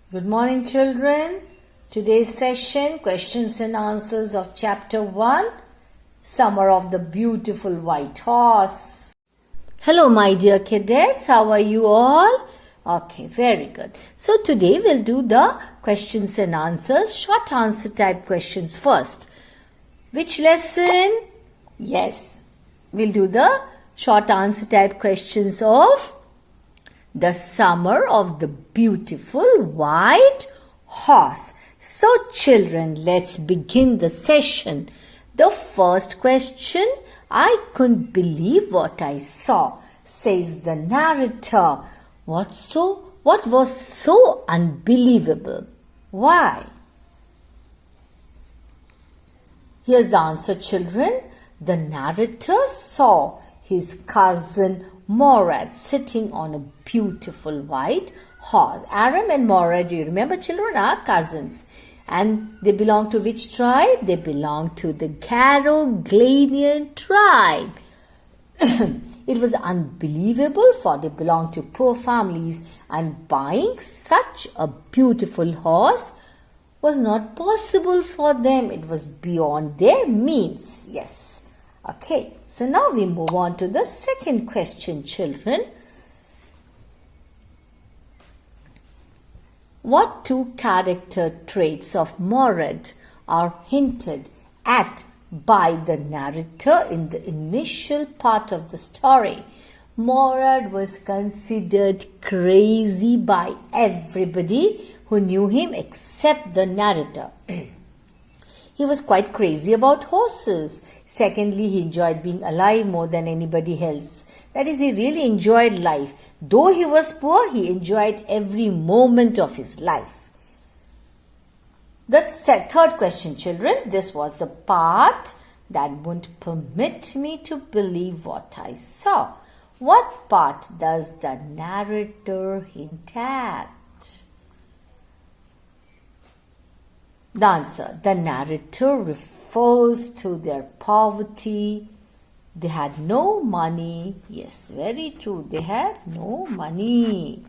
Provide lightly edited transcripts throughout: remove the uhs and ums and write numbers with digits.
Good morning, children. Today's session, questions and answers of chapter 1, Summer of the Beautiful White Horse. Hello, my dear cadets. How are you all? Okay, very good. So today we'll do the questions and answers, short answer type questions first. Which lesson? Yes, we'll do the short answer type questions of the Summer of the Beautiful White Horse. So children, let's begin the session. The first question, I couldn't believe what I saw, says the narrator. What was so unbelievable? Why? Here's the answer, children. The narrator saw his cousin Morad sitting on a beautiful white horse. Aram and Morad, you remember, children, are cousins. And they belong to which tribe? They belong to the Garoglainian tribe. It was unbelievable, for they belonged to poor families, and buying such a beautiful horse was not possible for them. It was beyond their means. Yes. Okay, so now we move on to the second question, children. What two character traits of Morad are hinted at by the narrator in the initial part of the story? Morad was considered crazy by everybody who knew him except the narrator. He was quite crazy about horses. Secondly, he enjoyed being alive more than anybody else. That is, he really enjoyed life. Though he was poor, he enjoyed every moment of his life. The third question, children. This was the part that wouldn't permit me to believe what I saw. What part does the narrator hint at? The answer, the narrator refers to their poverty. They had no money. Yes, very true. They had no money.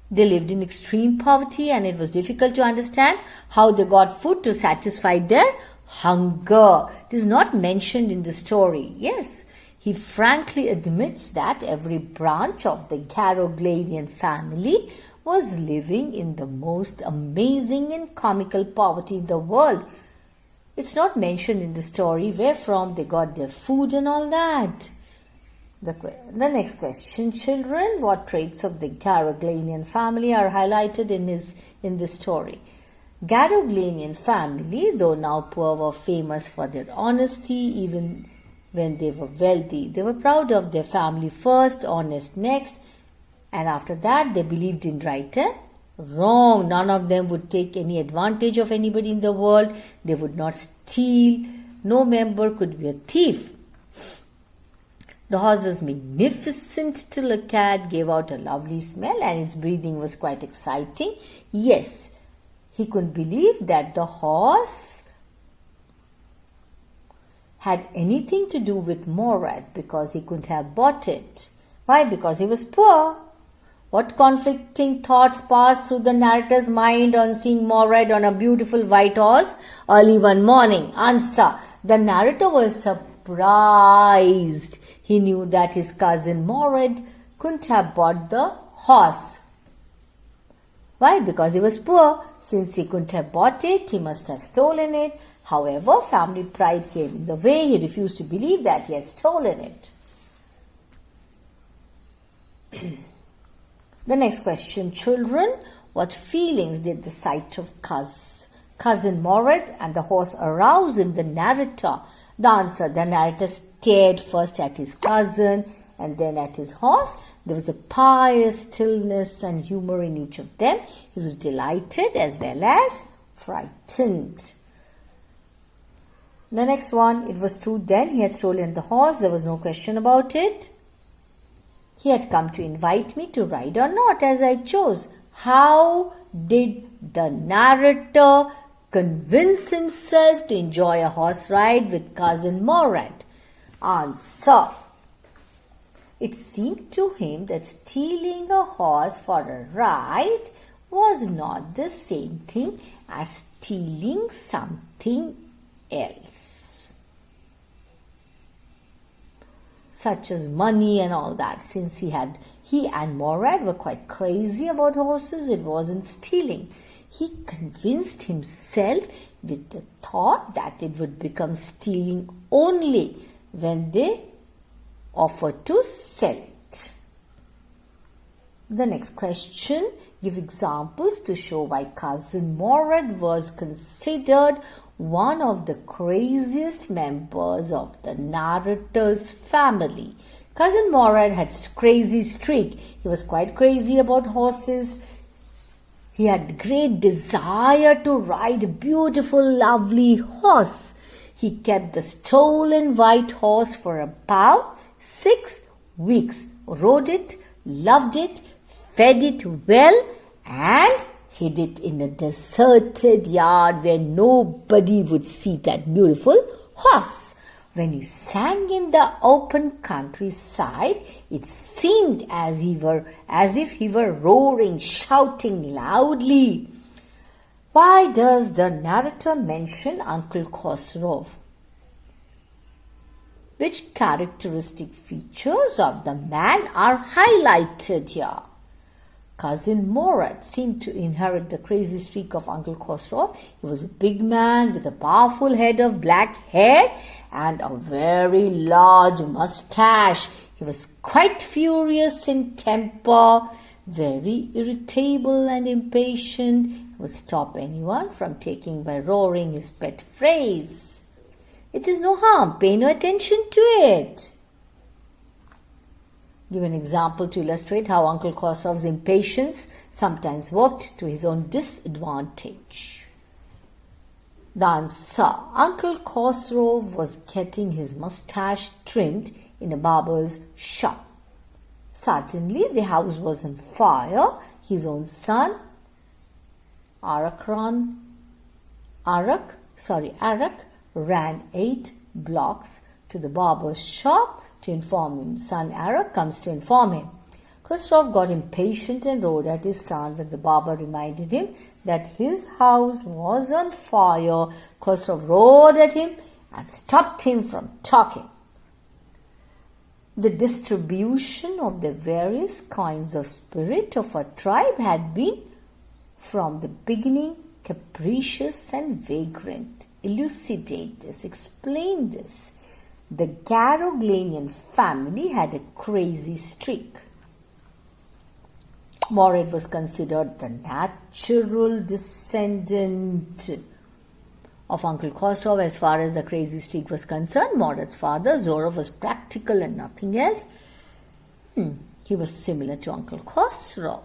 They lived in extreme poverty, and it was difficult to understand how they got food to satisfy their hunger. It is not mentioned in the story. Yes, he frankly admits that every branch of the Garoglainian family was living in the most amazing and comical poverty in the world. It's not mentioned in the story where from they got their food and all that. The next question, children. What traits of the Garoglainian family are highlighted in this story? Garoglainian family, though now poor, were famous for their honesty. Even when they were wealthy, they were proud of their family first, honest next, and after that they believed in right and wrong. None of them would take any advantage of anybody in the world. They would not steal. No member could be a thief. The horse was magnificent to look at, gave out a lovely smell, and its breathing was quite exciting. Yes, he couldn't believe that the horse had anything to do with Morad, because he couldn't have bought it. Why? Because he was poor. What conflicting thoughts passed through the narrator's mind on seeing Morad on a beautiful white horse early one morning? Answer. The narrator was surprised. He knew that his cousin Morad couldn't have bought the horse. Why? Because he was poor. Since he couldn't have bought it, he must have stolen it. However, family pride came in the way. He refused to believe that he had stolen it. The next question, children. What feelings did the sight of cousin Morad and the horse arouse in the narrator? The answer, the narrator stared first at his cousin and then at his horse. There was a pious stillness and humor in each of them. He was delighted as well as frightened. The next one, it was true then he had stolen the horse. There was no question about it. He had come to invite me to ride or not as I chose. How did the narrator convince himself to enjoy a horse ride with cousin Morad? Answer. It seemed to him that stealing a horse for a ride was not the same thing as stealing something else, such as money and all that. Since he and Morad were quite crazy about horses, it wasn't stealing. He convinced himself with the thought that it would become stealing only when they offered to sell it. The next question, give examples to show why cousin Morad was considered one of the craziest members of the narrator's family. Cousin Morad had crazy streak. He was quite crazy about horses. He had great desire to ride a beautiful, lovely horse. He kept the stolen white horse for about 6 weeks, rode it, loved it, fed it well, and hid it in a deserted yard where nobody would see that beautiful horse. When he sang in the open countryside, it seemed as if he were roaring, shouting loudly. Why does the narrator mention Uncle Khosrow? Which characteristic features of the man are highlighted here? Cousin Morad seemed to inherit the crazy streak of Uncle Khosrow. He was a big man with a powerful head of black hair and a very large mustache. He was quite furious in temper, very irritable and impatient. He would stop anyone from taking by roaring his pet phrase. It is no harm, pay no attention to it. Give an example to illustrate how Uncle Khosrow's impatience sometimes worked to his own disadvantage. The answer. Uncle Khosrow was getting his mustache trimmed in a barber's shop. Suddenly, the house was on fire. His own son, Arak, ran 8 blocks to the barber's shop to inform him. Son Arak comes to inform him. Khosrow got impatient and roared at his son when the barber reminded him that his house was on fire. Khosrow roared at him and stopped him from talking. The distribution of the various kinds of spirit of a tribe had been, from the beginning, capricious and vagrant. Elucidate this, explain this. The Garoglanian family had a crazy streak. Morad was considered the natural descendant of Uncle Khosrow as far as the crazy streak was concerned. Morad's father, Zorov, was practical and nothing else. He was similar to Uncle Khosrow.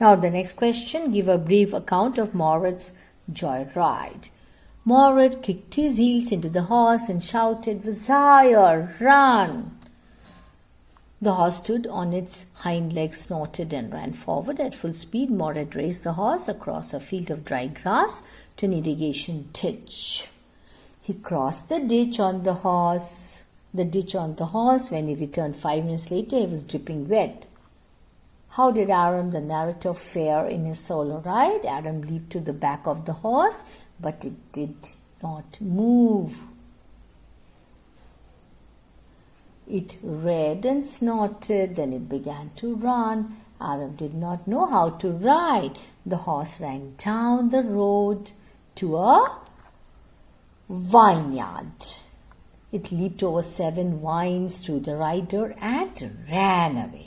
Now the next question, give a brief account of Morad's joyride. Morad kicked his heels into the horse and shouted, "Vizier, run!" The horse stood on its hind legs, snorted and ran forward at full speed. Morad raced the horse across a field of dry grass to an irrigation ditch. He crossed the ditch on the horse. When he returned 5 minutes later, he was dripping wet. How did Aram, the narrator, fare in his solo ride? Aram leaped to the back of the horse, but it did not move. It reared and snorted, then it began to run. Aram did not know how to ride. The horse ran down the road to a vineyard. It leaped over 7 vines to the rider and ran away.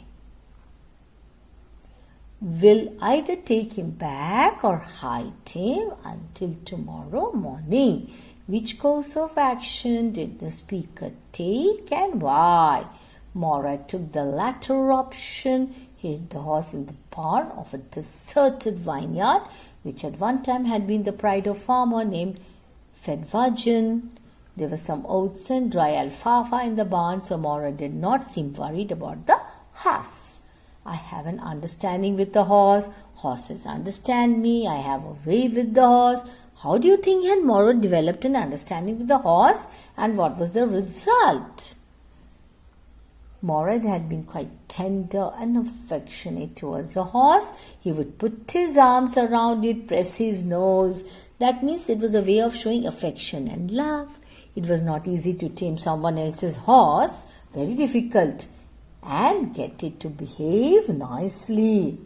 Will either take him back or hide him until tomorrow morning. Which course of action did the speaker take and why? Morad took the latter option. He hid the horse in the barn of a deserted vineyard, which at one time had been the pride of a farmer named Fedvajan. There were some oats and dry alfalfa in the barn, so Morad did not seem worried about the horse. I have an understanding with the horse. Horses understand me. I have a way with the horse. How do you think had Mored developed an understanding with the horse, and what was the result? Mored had been quite tender and affectionate towards the horse. He would put his arms around it, press his nose. That means it was a way of showing affection and love. It was not easy to tame someone else's horse, very difficult, and get it to behave nicely.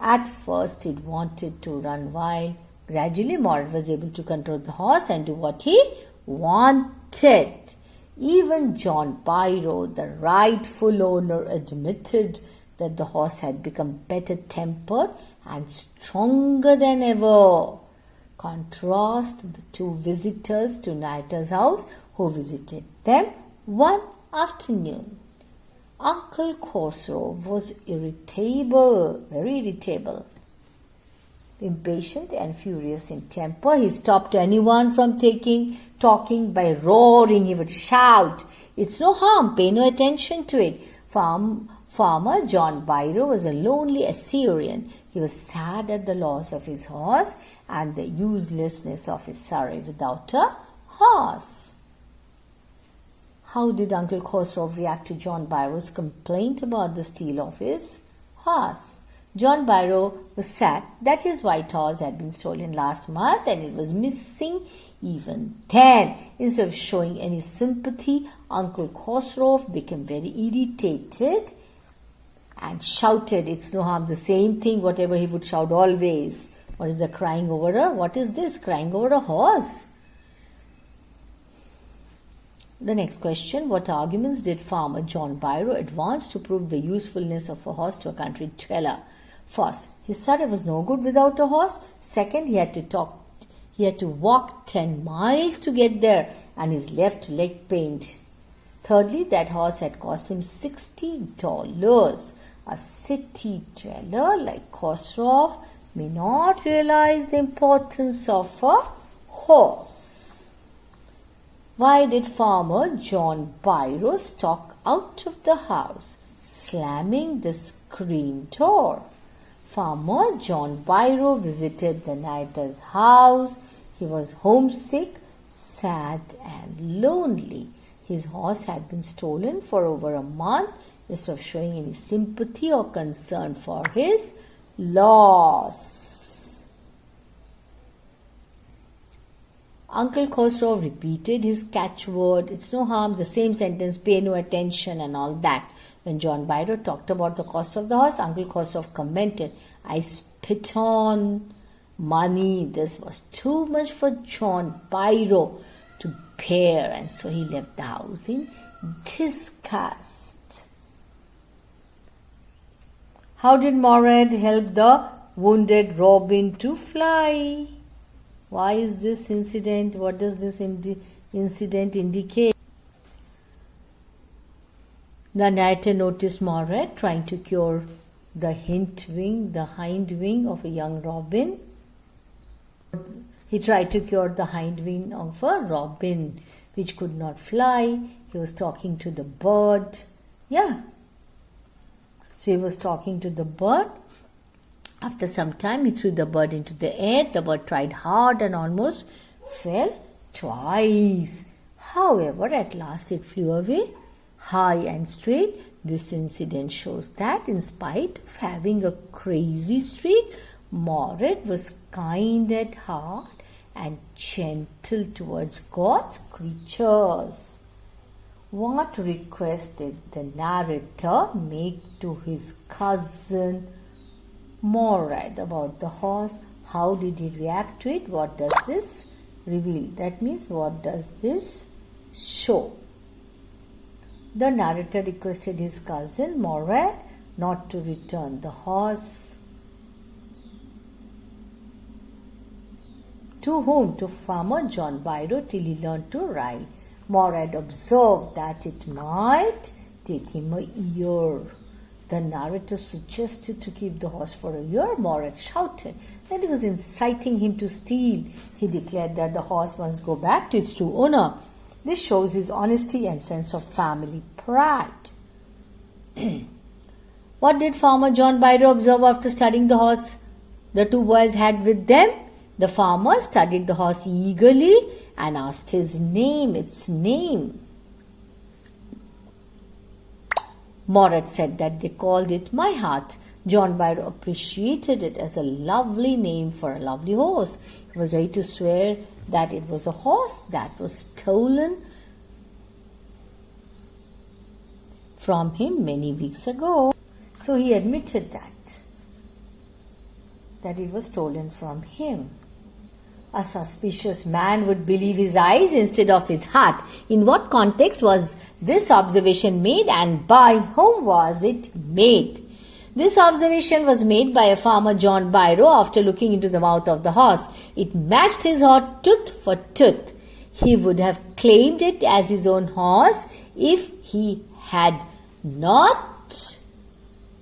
At first it wanted to run wild. Gradually Mored was able to control the horse and do what he wanted. Even John Biro, the rightful owner, admitted that the horse had become better tempered and stronger than ever. Contrast the two visitors to Narrator's house who visited them one afternoon. Uncle Khosrow was irritable, very irritable. Impatient and furious in temper, he stopped anyone from talking by roaring. He would shout, "It's no harm, pay no attention to it." Farmer John Biro was a lonely Assyrian. He was sad at the loss of his horse and the uselessness of his surrey without a horse. How did Uncle Khosrow react to John Biro's complaint about the steal of his horse? John Biro was sad that his white horse had been stolen last month and it was missing even then. Instead of showing any sympathy, Uncle Khosrow became very irritated and shouted, "It's no harm, the same thing," whatever he would shout always. What is the crying over a? What is this? Crying over a horse? The next question, what arguments did Farmer John Biro advance to prove the usefulness of a horse to a country dweller? First, his surrey was no good without a horse. Second, he had to walk 10 miles to get there, and his left leg pained. Thirdly, that horse had cost him $60. A city dweller like Khosrow may not realize the importance of a horse. Why did Farmer John Biro stalk out of the house, slamming the screen door? Farmer John Biro visited the narrator's house. He was homesick, sad and lonely. His horse had been stolen for over a month. Instead of showing any sympathy or concern for his loss, Uncle Khosrow repeated his catchword, "It's no harm, the same sentence, pay no attention," and all that. When John Biro talked about the cost of the horse, Uncle Khosrow commented, "I spit on money." This was too much for John Biro to bear, and so he left the house in disgust. How did Mored help the wounded robin to fly? Why is this incident? What does this incident indicate? The narrator noticed Mored trying to cure the hind wing of a young robin. He tried to cure the hind wing of a robin which could not fly. He was talking to the bird. So he was talking to the bird. After some time, he threw the bird into the air. The bird tried hard and almost fell twice. However, at last it flew away high and straight. This incident shows that in spite of having a crazy streak, Mored was kind at heart and gentle towards God's creatures. What request did the narrator make to his cousin Mored about the horse? How did he react to it? What does this reveal? That means, what does this show? The narrator requested his cousin Mored not to return the horse. To whom? To Farmer John Biro till he learned to ride. Mored observed that it might take him a year. The narrator suggested to keep the horse for a year. Mored shouted that he was inciting him to steal. He declared that the horse must go back to its true owner. This shows his honesty and sense of family pride. What did Farmer John Biro observe after studying the horse the two boys had with them? The farmer studied the horse eagerly and asked its name. Morat said that they called it My Heart. John Byro appreciated it as a lovely name for a lovely horse. He was ready to swear that it was a horse that was stolen from him many weeks ago. So he admitted that it was stolen from him. A suspicious man would believe his eyes instead of his heart. In what context was this observation made, and by whom was it made? This observation was made by a farmer, John Byro, after looking into the mouth of the horse. It matched his heart tooth for tooth. He would have claimed it as his own horse if he had not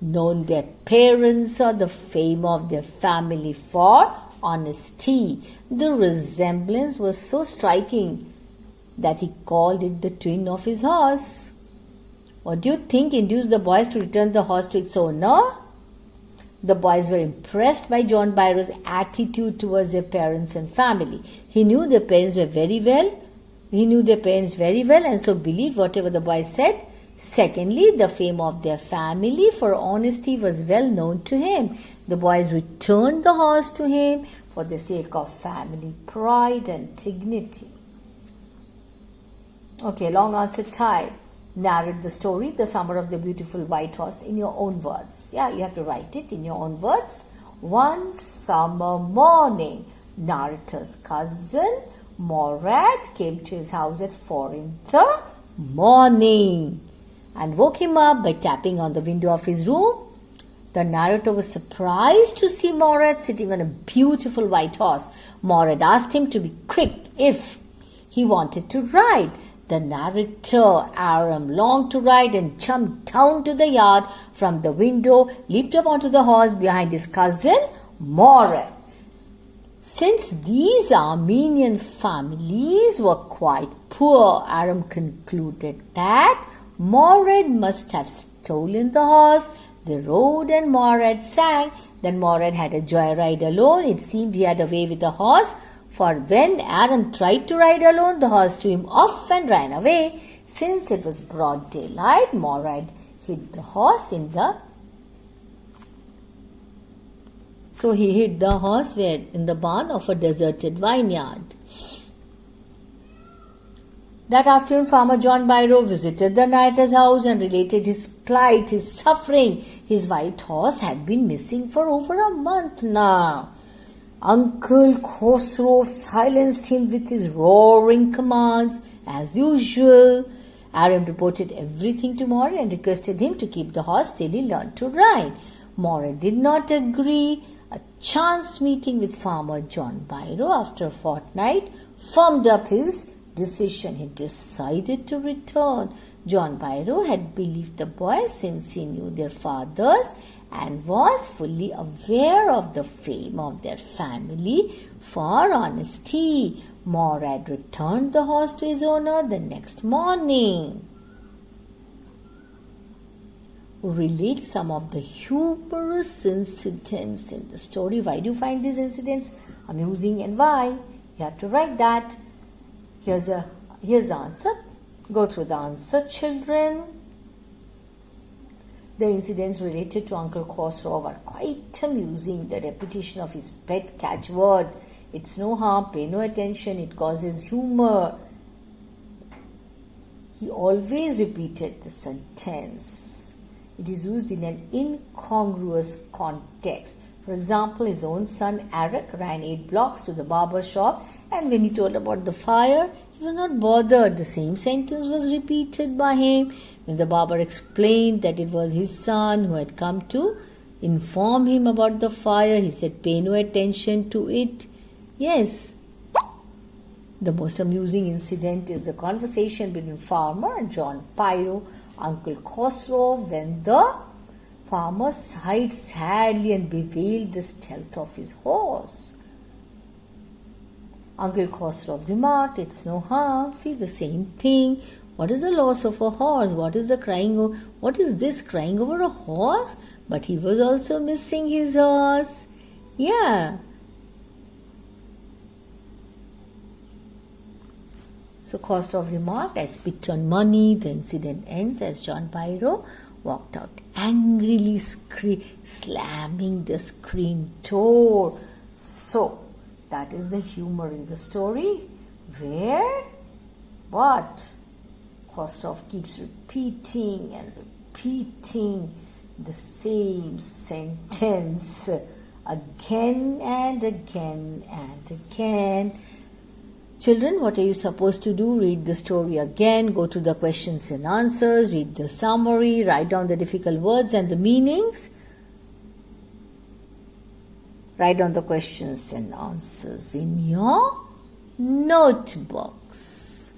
known their parents or the fame of their family for honesty. The resemblance was so striking that he called it the twin of his horse. What do you think induced the boys to return the horse to its owner? The boys were impressed by John Byro's attitude towards their parents and family. He knew their parents very well and so believed whatever the boys said. Secondly, the fame of their family for honesty was well known to him. The boys returned the horse to him for the sake of family pride and dignity. Okay, long answer time. Narrate the story, The Summer of the Beautiful White Horse, in your own words. Yeah, you have to write it in your own words. One summer morning, narrator's cousin Morat came to his house at 4 in the morning and woke him up by tapping on the window of his room. The narrator was surprised to see Morat sitting on a beautiful white horse. Morat asked him to be quick if he wanted to ride. The narrator, Aram, longed to ride and jumped down to the yard from the window, leaped up onto the horse behind his cousin, Morat. Since these Armenian families were quite poor, Aram concluded that Morat must have stolen the horse. They rode and Morat sang. Then Morat had a joyride alone. It seemed he had a way with the horse, for when Aram tried to ride alone, the horse threw him off and ran away. Since it was broad daylight, Morat hid the horse in the... So he hid the horse in the barn of a deserted vineyard. That afternoon, Farmer John Byro visited the narrator's house and related his plight, his suffering. His white horse had been missing for over a month now. Uncle Khosrow silenced him with his roaring commands. As usual, Aram reported everything to Morat and requested him to keep the horse till he learned to ride. Morat did not agree. A chance meeting with Farmer John Byro after a fortnight firmed up his decision. He decided to return. John Byro had believed the boys since he knew their fathers and was fully aware of the fame of their family for honesty. Morat returned the horse to his owner the next morning. Relate some of the humorous incidents in the story. Why do you find these incidents amusing and why? You have to write that. Here's the answer. Go through the answer, children. The incidents related to Uncle Khosrow are quite amusing. The repetition of his pet catchword, "It's no harm, pay no attention," it causes humor. He always repeated the sentence. It is used in an incongruous context. For example, his own son Arak ran 8 blocks to the barber shop, and when he told about the fire, he was not bothered. The same sentence was repeated by him when the barber explained that it was his son who had come to inform him about the fire. He said, "Pay no attention to it." Yes. The most amusing incident is the conversation between farmer and John Byro, Uncle Khosrow, when the farmer sighed sadly and bewailed the stealth of his horse. Uncle Khosrow remarked, "It's no harm." See, the same thing. What is the loss of a horse? What is this crying over a horse? But he was also missing his horse. Yeah. So Khosrow remarked, I spit on money. The incident ends as John Biro walked out angrily slamming the screen door. So that is the humor in the story, where what? Khosrow keeps repeating and repeating the same sentence again and again and again. Children, what are you supposed to do? Read the story again, go through the questions and answers, read the summary, write down the difficult words and the meanings. Write down the questions and answers in your notebooks.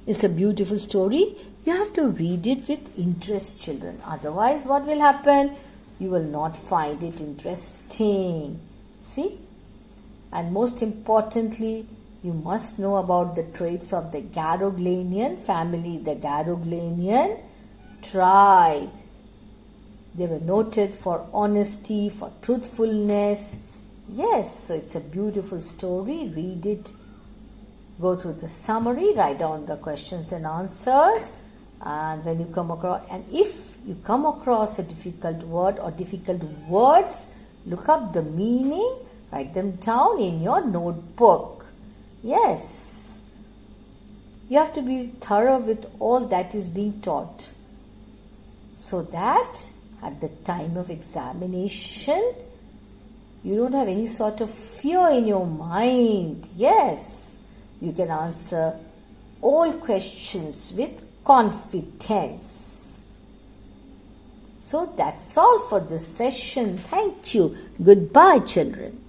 It's a beautiful story. You have to read it with interest, children. Otherwise, what will happen? You will not find it interesting. See? And most importantly, you must know about the traits of the Garoglanian family, the Garoglanian tribe. They were noted for honesty, for truthfulness. Yes, so it's a beautiful story. Read it. Go through the summary, write down the questions and answers. And when you come across, and if you come across a difficult word or difficult words, look up the meaning, write them down in your notebook. Yes, you have to be thorough with all that is being taught, so that at the time of examination, you don't have any sort of fear in your mind. Yes, you can answer all questions with confidence. So that's all for this session. Thank you. Goodbye, children.